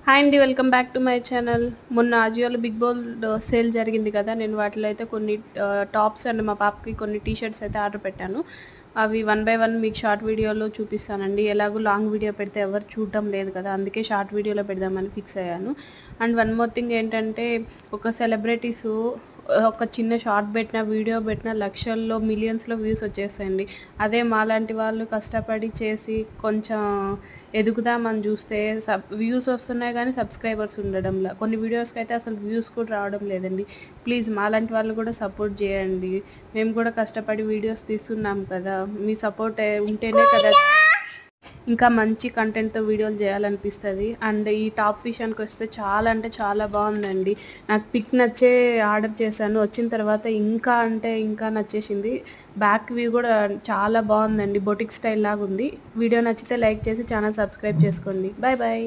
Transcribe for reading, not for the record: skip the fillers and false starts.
Hi అండి. Welcome back to my channel. మొన్న అజియోలో big బోల్డ్ sale జరిగింది కదా! నేను వాటిలో అయితే కొన్ని టాప్స్ అండ్ మా పాపకి కొన్ని టీ షర్ట్స్ అయితే ఆర్డర్ పెట్టాను. అవి వన్ బై వన్ మీకు షార్ట్ వీడియోలో చూపిస్తానండి. ఎలాగో లాంగ్ వీడియో పెడితే ఎవరు చూడటం లేదు కదా! అందుకే షార్ట్ వీడియోలో పెడదామని ఫిక్స్ అయ్యాను. అండ్ వన్ మోర్ థింగ్ ఏంటంటే, ఒక సెలబ్రిటీసు ఒక చిన్న షార్ట్ పెట్టిన, వీడియో పెట్టిన లక్షల్లో, మిలియన్స్‌లో వ్యూస్ వచ్చేస్తాయండి. అదే మాలాంటి వాళ్ళు కష్టపడి చేసి కొంచెం ఎదుగుదామని చూస్తే వ్యూస్ వస్తున్నాయి కానీ సబ్స్క్రైబర్స్ ఉండడంలా. కొన్ని వీడియోస్‌కైతే అసలు వ్యూస్ కూడా రావడం లేదండి. ప్లీజ్ మాలాంటి వాళ్ళు కూడా సపోర్ట్ చేయండి. మేము కూడా కష్టపడి వీడియోస్ తీస్తున్నాం కదా! మీ సపోర్ట్ ఉంటేనే కదా ఇంకా మంచి కంటెంట్‌తో వీడియోలు చేయాలనిపిస్తది. అండ్ ఈ టాప్ విషయానికొస్తే చాలా అంటే చాలా బాగుందండి. నాకు పిక్ నచ్చే ఆర్డర్ చేశాను. వచ్చిన తర్వాత ఇంకా అంటే ఇంకా నచ్చేసింది. బ్యాక్ వ్యూ కూడా చాలా బాగుందండి. బొటిక్ స్టైల్ లాగా ఉంది. వీడియో నచ్చితే లైక్ చేసి ఛానల్ సబ్స్క్రైబ్ చేసుకోండి. Bye bye.